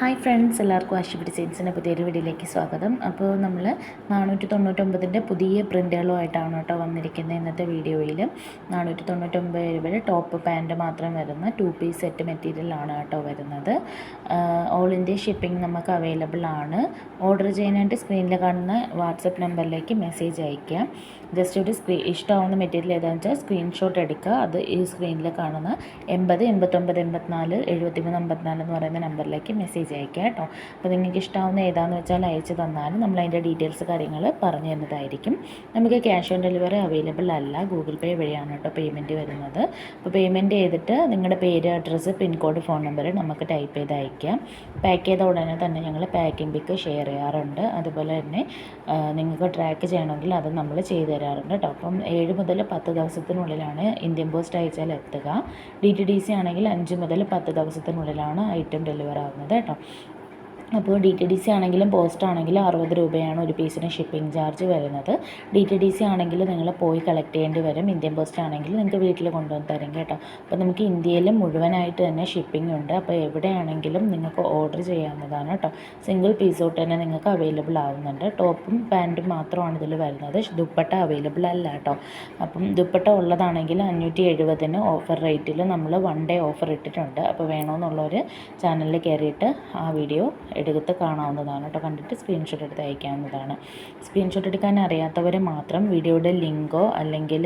Hi friends, എല്ലാവർക്കും ആശുപത്രി ഡിസൈൻസിൻ്റെ പുതിയൊരു വീഡിയോയിലേക്ക് സ്വാഗതം. അപ്പോൾ നമ്മൾ 499 പുതിയ പ്രിൻ്റുകളുമായിട്ടാണ് കേട്ടോ വന്നിരിക്കുന്നത്. ഇന്നത്തെ വീഡിയോയിൽ 499 രൂപയിൽ ടോപ്പ് പാൻറ്റ് മാത്രം വരുന്ന 2 പീസ് സെറ്റ് മെറ്റീരിയലാണ് കേട്ടോ വരുന്നത്. ഓൾ ഇന്ത്യ ഷിപ്പിംഗ് നമുക്ക് അവൈലബിൾ ആണ്. ഓർഡർ ചെയ്യാനായിട്ട് സ്ക്രീനിൽ കാണുന്ന വാട്സപ്പ് നമ്പറിലേക്ക് മെസ്സേജ് അയയ്ക്കുക. ജസ്റ്റ് ഒരു ഇഷ്ടമാവുന്ന മെറ്റീരിയൽ ഏതാണെന്ന് വെച്ചാൽ സ്ക്രീൻഷോട്ട് എടുക്കുക. അത് ഈ സ്ക്രീനിൽ കാണുന്ന 80 89 84 73 54 എന്ന് പറയുന്ന നമ്പറിലേക്ക് മെസ്സേജ് അയക്കുക കേട്ടോ. അപ്പോൾ നിങ്ങൾക്ക് ഇഷ്ടമാവുന്ന ഏതാണെന്ന് വെച്ചാൽ അയച്ചു തന്നാലും നമ്മൾ അതിൻ്റെ ഡീറ്റെയിൽസ് കാര്യങ്ങൾ പറഞ്ഞു തരുന്നതായിരിക്കും. നമുക്ക് ക്യാഷ് ഓൺ ഡെലിവറി അവൈലബിൾ അല്ല, ഗൂഗിൾ പേ വഴിയാണ് കേട്ടോ പേയ്മെൻറ്റ് വരുന്നത്. അപ്പോൾ പേയ്മെൻറ്റ് ചെയ്തിട്ട് നിങ്ങളുടെ പേര്, അഡ്രസ്സ്, പിൻകോഡ്, ഫോൺ നമ്പർ നമുക്ക് ടൈപ്പ് ചെയ്ത് അയക്കാം. പാക്ക് ചെയ്ത ഉടനെ തന്നെ ഞങ്ങൾ പാക്കിംഗ് പിക്ക് ഷെയർ ചെയ്യാറുണ്ട്. അതുപോലെ തന്നെ നിങ്ങൾക്ക് ട്രാക്ക് ചെയ്യണമെങ്കിൽ അത് നമ്മൾ ചെയ്തു തരാറുണ്ട് കേട്ടോ. അപ്പം 7 മുതൽ 10 ദിവസത്തിനുള്ളിലാണ് ഇന്ത്യൻ പോസ്റ്റ് അയച്ചാൽ എത്തുക. DTDC ആണെങ്കിൽ 5 മുതൽ 10 ദിവസത്തിനുള്ളിലാണ് ഐറ്റം ഡെലിവർ ആവുന്നത് കേട്ടോ. അപ്പോൾ DTDC ആണെങ്കിലും പോസ്റ്റ് ആണെങ്കിലും 60 രൂപയാണ് ഒരു പീസിന് ഷിപ്പിംഗ് ചാർജ് വരുന്നത്. DTDC ആണെങ്കിൽ നിങ്ങൾ പോയി കളക്ട് ചെയ്യേണ്ടി വരും. ഇന്ത്യൻ പോസ്റ്റ് ആണെങ്കിൽ നിങ്ങൾക്ക് വീട്ടിൽ കൊണ്ടുവന്ന് തരും കേട്ടോ. അപ്പോൾ നമുക്ക് ഇന്ത്യയിൽ മുഴുവനായിട്ട് തന്നെ ഷിപ്പിംഗ് ഉണ്ട്. അപ്പോൾ എവിടെയാണെങ്കിലും നിങ്ങൾക്ക് ഓർഡർ ചെയ്യാവുന്നതാണ് കേട്ടോ. സിംഗിൾ പീസ് തൊട്ട് തന്നെ നിങ്ങൾക്ക് അവൈലബിൾ ആവുന്നുണ്ട്. ടോപ്പും പാൻറ്റും മാത്രമാണ് ഇതിൽ വരുന്നത്. ദുപ്പട്ട അവൈലബിൾ അല്ല കേട്ടോ. അപ്പം ദുപ്പട്ട ഉള്ളതാണെങ്കിൽ 570 ഓഫർ റേറ്റിൽ നമ്മൾ 1 ഡേ ഓഫർ ഇട്ടിട്ടുണ്ട്. അപ്പോൾ വേണമെന്നുള്ളവർ ചാനലിൽ കയറിയിട്ട് ആ വീഡിയോ എടുത്ത് കാണാവുന്നതാണ് കേട്ടോ. കണ്ടിട്ട് സ്ക്രീൻഷോട്ട് എടുത്ത് അയക്കാവുന്നതാണ്. സ്ക്രീൻഷോട്ട് എടുക്കാൻ അറിയാത്തവർ മാത്രം വീഡിയോയുടെ ലിങ്കോ അല്ലെങ്കിൽ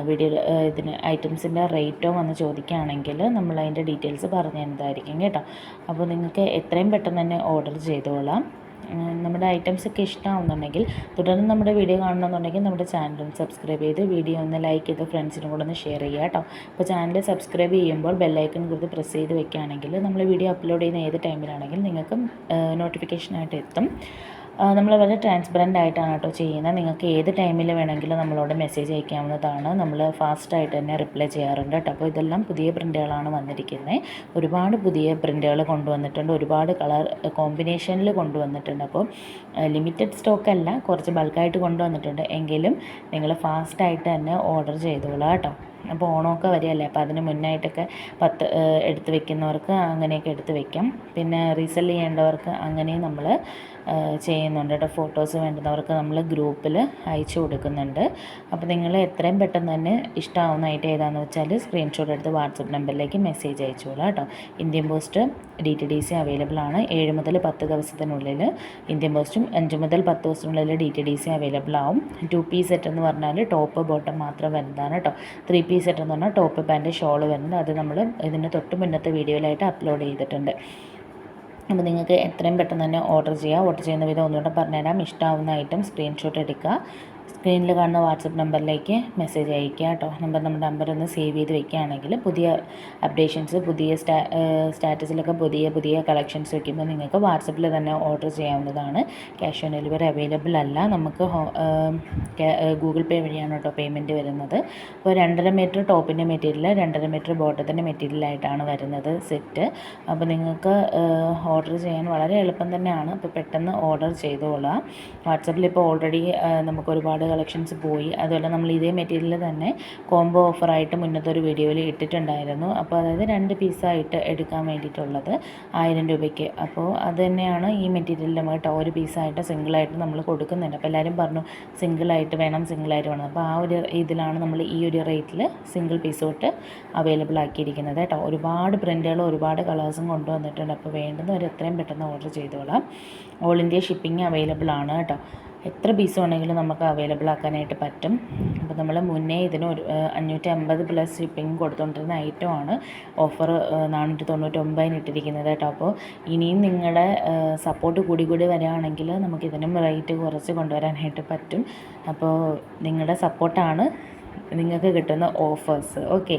വീഡിയോ ഇതിന് ഐറ്റംസിൻ്റെ റേറ്റോ വന്ന് ചോദിക്കുകയാണെങ്കിൽ നമ്മൾ അതിൻ്റെ ഡീറ്റെയിൽസ് പറഞ്ഞു തരുന്നതായിരിക്കും കേട്ടോ. അപ്പോൾ നിങ്ങൾക്ക് എത്രയും പെട്ടെന്ന് തന്നെ ഓർഡർ ചെയ്തോളാം. നമ്മുടെ ഐറ്റംസൊക്കെ ഇഷ്ടമാവുന്നുണ്ടെങ്കിൽ തുടർന്ന് നമ്മുടെ വീഡിയോ കാണണമെന്നുണ്ടെങ്കിൽ നമ്മുടെ ചാനലും സബ്സ്ക്രൈബ് ചെയ്ത് വീഡിയോ ഒന്ന് ലൈക്ക് ചെയ്ത് ഫ്രണ്ട്സിനും കൂടെ ഒന്ന് ഷെയർ ചെയ്യുക കേട്ടോ. അപ്പോൾ ചാനൽ സബ്സ്ക്രൈബ് ചെയ്യുമ്പോൾ ബെല്ലൈക്കൺ കൊടുത്ത് പ്രസ് ചെയ്ത് വെക്കുകയാണെങ്കിൽ നമ്മൾ വീഡിയോ അപ്ലോഡ് ചെയ്യുന്ന ഏത് ടൈമിലാണെങ്കിലും നിങ്ങൾക്ക് നോട്ടിഫിക്കേഷനായിട്ട് എത്തും. നമ്മൾ വളരെ ട്രാൻസ്പെറൻ്റ് ആയിട്ടാണ് കേട്ടോ ചെയ്യുന്നത്. നിങ്ങൾക്ക് ഏത് ടൈമിൽ വേണമെങ്കിലും നമ്മളോട് മെസ്സേജ് അയക്കാവുന്നതാണ്. നമ്മൾ ഫാസ്റ്റായിട്ട് തന്നെ റിപ്ലൈ ചെയ്യാറുണ്ട് കേട്ടോ. അപ്പോൾ ഇതെല്ലാം പുതിയ പ്രിൻ്റുകളാണ് വന്നിരിക്കുന്നത്. ഒരുപാട് പുതിയ പ്രിൻ്റുകൾ കൊണ്ടുവന്നിട്ടുണ്ട്. ഒരുപാട് കളർ കോമ്പിനേഷനിൽ കൊണ്ടുവന്നിട്ടുണ്ട്. അപ്പോൾ ലിമിറ്റഡ് സ്റ്റോക്കല്ല, കുറച്ച് ബൾക്കായിട്ട് കൊണ്ടുവന്നിട്ടുണ്ട്. എങ്കിലും നിങ്ങൾ ഫാസ്റ്റായിട്ട് തന്നെ ഓർഡർ ചെയ്തോളാം കേട്ടോ. അപ്പോൾ ഓണമൊക്കെ വരികയല്ലേ, അപ്പോൾ അതിന് മുന്നായിട്ടൊക്കെ 10 എടുത്ത് വെക്കുന്നവർക്ക് അങ്ങനെയൊക്കെ എടുത്ത് വെക്കാം. പിന്നെ റീസെൽ ചെയ്യേണ്ടവർക്ക് അങ്ങനെയും നമ്മൾ ചെയ്യുന്നുണ്ട് കേട്ടോ. ഫോട്ടോസ് വേണ്ടുന്നവർക്ക് നമ്മൾ ഗ്രൂപ്പിൽ അയച്ചു കൊടുക്കുന്നുണ്ട്. അപ്പോൾ നിങ്ങൾ എത്രയും പെട്ടെന്ന് തന്നെ ഇഷ്ടമാവുന്നതായിട്ട് ഏതാണെന്ന് വെച്ചാൽ സ്ക്രീൻഷോട്ട് എടുത്ത് വാട്സപ്പ് നമ്പറിലേക്ക് മെസ്സേജ് അയച്ചോളാം കേട്ടോ. ഇന്ത്യൻ പോസ്റ്റ് DTDC അവൈലബിൾ ആണ്. 7 മുതൽ 10 ദിവസത്തിനുള്ളിൽ ഇന്ത്യൻ പോസ്റ്റും 5 മുതൽ 10 ദിവസത്തിനുള്ളിൽ DTDC അവൈലബിൾ ആവും. 2 പീസ് സെറ്റ് എന്ന് പറഞ്ഞാൽ ടോപ്പ് ബോട്ടം മാത്രം വരുന്നതാണ് കേട്ടോ. 3 പീസ് സെറ്റ് എന്ന് പറഞ്ഞാൽ ടോപ്പ് പാൻറ്റ് ഷോൾ വരുന്നത്. അത് നമ്മൾ ഇതിൻ്റെ തൊട്ട് മുന്നത്തെ വീഡിയോയിലായിട്ട് അപ്ലോഡ് ചെയ്തിട്ടുണ്ട്. അപ്പോൾ നിങ്ങൾക്ക് എത്രയും പെട്ടെന്ന് തന്നെ ഓർഡർ ചെയ്യാം. ഓർഡർ ചെയ്യുന്ന വിധം ഒന്നുകൂടെ പറഞ്ഞുതരാം. ഇഷ്ടമാവുന്ന ഐറ്റം സ്ക്രീൻഷോട്ട് എടുക്കുക. സ്ക്രീനിൽ കാണുന്ന വാട്സപ്പ് നമ്പറിലേക്ക് മെസ്സേജ് അയയ്ക്കുക കേട്ടോ. നമ്മുടെ നമ്പർ ഒന്ന് സേവ് ചെയ്ത് വെക്കുകയാണെങ്കിൽ പുതിയ അപ്ഡേഷൻസ്, പുതിയ സ്റ്റാറ്റസിലൊക്കെ പുതിയ കളക്ഷൻസ് വയ്ക്കുമ്പോൾ നിങ്ങൾക്ക് വാട്സപ്പിൽ തന്നെ ഓർഡർ ചെയ്യാവുന്നതാണ്. ക്യാഷ് ഓൺ ഡെലിവറി അവൈലബിൾ അല്ല. നമുക്ക് ഗൂഗിൾ പേ വഴിയാണ് കേട്ടോ പേയ്മെൻറ്റ് വരുന്നത്. അപ്പോൾ 2.5 മീറ്റർ ടോപ്പിൻ്റെ മെറ്റീരിയൽ, 2.5 മീറ്റർ ബോട്ടത്തിൻ്റെ മെറ്റീരിയലായിട്ടാണ് വരുന്നത് സെറ്റ്. അപ്പോൾ നിങ്ങൾക്ക് ഓർഡർ ചെയ്യാൻ വളരെ എളുപ്പം തന്നെയാണ്. അപ്പോൾ പെട്ടെന്ന് ഓർഡർ ചെയ്തോളാം. വാട്സപ്പിൽ ഇപ്പോൾ ഓൾറെഡി നമുക്ക് ഒരുപാട് കളക്ഷൻസ് പോയി. അതുപോലെ നമ്മൾ ഇതേ മെറ്റീരിയൽ തന്നെ കോംബോ ഓഫറായിട്ട് മുന്നത്തെ ഒരു വീഡിയോയിൽ ഇട്ടിട്ടുണ്ടായിരുന്നു. അപ്പോൾ അതായത് 2 പീസായിട്ട് എടുക്കാൻ വേണ്ടിയിട്ടുള്ളത് 1000 രൂപയ്ക്ക്. അപ്പോൾ അത് തന്നെയാണ് ഈ മെറ്റീരിയൽ നമ്മൾ കേട്ടോ. ഒരു പീസായിട്ട് സിംഗിളായിട്ട് നമ്മൾ കൊടുക്കുന്നുണ്ട്. അപ്പോൾ എല്ലാവരും പറഞ്ഞു സിംഗിളായിട്ട് വേണം. അപ്പോൾ ആ ഒരു ഇതിലാണ് നമ്മൾ ഈ ഒരു റേറ്റിൽ സിംഗിൾ പീസ് തൊട്ട് അവൈലബിൾ ആക്കിയിരിക്കുന്നത് കേട്ടോ. ഒരുപാട് പ്രിൻ്റുകളും ഒരുപാട് കളേഴ്സും കൊണ്ടുവന്നിട്ടുണ്ട്. അപ്പോൾ വേണ്ടുന്നവർ എത്രയും പെട്ടെന്ന് ഓർഡർ ചെയ്തോളാം. ഓൾ ഇന്ത്യ ഷിപ്പിംഗ് അവൈലബിൾ ആണ് കേട്ടോ. എത്ര പീസ് വേണമെങ്കിലും നമുക്ക് അവൈലബിൾ ആക്കാനായിട്ട് പറ്റും. അപ്പോൾ നമ്മൾ മുന്നേ ഇതിന് 550 പ്ലസ് ഷിപ്പിംഗ് കൊടുത്തുകൊണ്ടിരുന്ന ഐറ്റമാണ് ഓഫർ 499 ഇട്ടിരിക്കുന്നത് കേട്ടോ. അപ്പോൾ ഇനിയും നിങ്ങളുടെ സപ്പോർട്ട് കൂടി വരികയാണെങ്കിൽ നമുക്കിതിനും റേറ്റ് കുറച്ച് കൊണ്ടുവരാനായിട്ട് പറ്റും. അപ്പോൾ നിങ്ങളുടെ സപ്പോർട്ടാണ് നിങ്ങൾക്ക് കിട്ടുന്ന ഓഫേഴ്സ്. ഓക്കെ,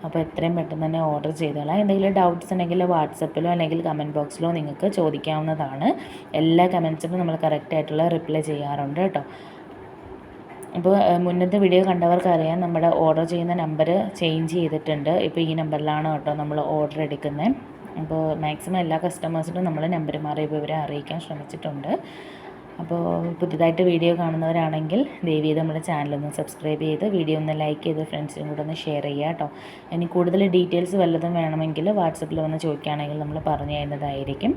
അപ്പോൾ എത്രയും പെട്ടെന്ന് തന്നെ ഓർഡർ ചെയ്തോളാം. എന്തെങ്കിലും ഡൗട്ട്സ് ഉണ്ടെങ്കിൽ വാട്സപ്പിലോ അല്ലെങ്കിൽ കമൻറ്റ് ബോക്സിലോ നിങ്ങൾക്ക് ചോദിക്കാവുന്നതാണ്. എല്ലാ കമൻറ്റ്സിനും നമ്മൾ കറക്റ്റായിട്ടുള്ള റിപ്ലൈ ചെയ്യാറുണ്ട് കേട്ടോ. അപ്പോൾ മുന്നത്തെ വീഡിയോ കണ്ടവർക്കറിയാം നമ്മുടെ ഓർഡർ ചെയ്യുന്ന നമ്പർ ചേഞ്ച് ചെയ്തിട്ടുണ്ട്. ഇപ്പോൾ ഈ നമ്പറിലാണ് കേട്ടോ നമ്മൾ ഓർഡർ എടുക്കുന്നത്. അപ്പോൾ മാക്സിമം എല്ലാ കസ്റ്റമേഴ്സിനും നമ്മൾ നമ്പർ മാറിയപ്പോൾ ഇവരെ അറിയിക്കാൻ ശ്രമിച്ചിട്ടുണ്ട്. അപ്പോൾ പുതിയതായിട്ട് വീഡിയോ കാണുന്നവരാണെങ്കിൽ ദയവേത് നമ്മുടെ ചാനലൊന്ന് സബ്സ്ക്രൈബ് ചെയ്ത് വീഡിയോ ഒന്ന് ലൈക്ക് ചെയ്ത് ഫ്രണ്ട്സിനും കൂടെ ഒന്ന് ഷെയർ ചെയ്യുക കേട്ടോ. ഇനി കൂടുതൽ ഡീറ്റെയിൽസ് വല്ലതും വേണമെങ്കിൽ വാട്സപ്പിൽ വന്ന് ചോദിക്കുകയാണെങ്കിൽ നമ്മൾ പറഞ്ഞു തരുന്നതായിരിക്കും.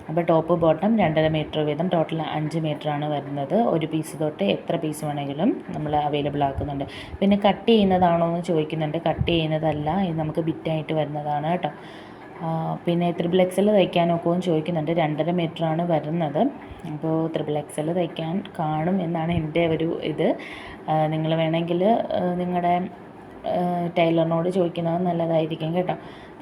അപ്പോൾ ടോപ്പ് ബോട്ടം 2.5 മീറ്റർ വീതം ടോട്ടൽ 5 മീറ്ററാണ് വരുന്നത്. ഒരു പീസ് തൊട്ട് എത്ര പീസ് വേണമെങ്കിലും നമ്മൾ അവൈലബിൾ ആക്കുന്നുണ്ട്. പിന്നെ കട്ട് ചെയ്യുന്നതാണോ എന്ന് ചോദിക്കുന്നുണ്ട്. കട്ട് ചെയ്യുന്നതല്ല, ഇത് നമുക്ക് ബിറ്റായിട്ട് വരുന്നതാണ് കേട്ടോ. പിന്നെ XXL തയ്ക്കാനൊക്കെ എന്ന് ചോദിക്കുന്നുണ്ട്. 2.5 മീറ്ററാണ് വരുന്നത്. അപ്പോൾ XXL തയ്ക്കാൻ കാണും എന്നാണ് എൻ്റെ ഒരു ഇത്. നിങ്ങൾ വേണമെങ്കിൽ നിങ്ങളുടെ ടൈലറിനോട് ചോദിക്കുന്നത് നല്ലതായിരിക്കും കേട്ടോ.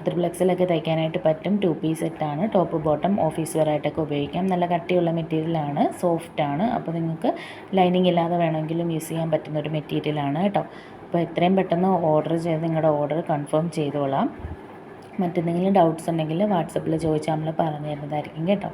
XXL ഒക്കെ തയ്ക്കാനായിട്ട് പറ്റും. 2 പീസ് സെറ്റാണ്. ടോപ്പ് ബോട്ടം ഓഫീസ് വെയറായിട്ടൊക്കെ ഉപയോഗിക്കാം. നല്ല കട്ടിയുള്ള മെറ്റീരിയലാണ്, സോഫ്റ്റാണ്. അപ്പോൾ നിങ്ങൾക്ക് ലൈനിങ് ഇല്ലാതെ വേണമെങ്കിലും യൂസ് ചെയ്യാൻ പറ്റുന്നൊരു മെറ്റീരിയലാണ് കേട്ടോ. അപ്പോൾ എത്രയും പെട്ടെന്ന് ഓർഡർ ചെയ്ത് നിങ്ങളുടെ ഓർഡർ കൺഫേം ചെയ്തോളാം. മറ്റെന്തെങ്കിലും ഡൗട്ട്സ് ഉണ്ടെങ്കിൽ വാട്സപ്പിൽ ചോദിച്ചാൽ നമ്മൾ പറഞ്ഞു തരുന്നതായിരിക്കും കേട്ടോ.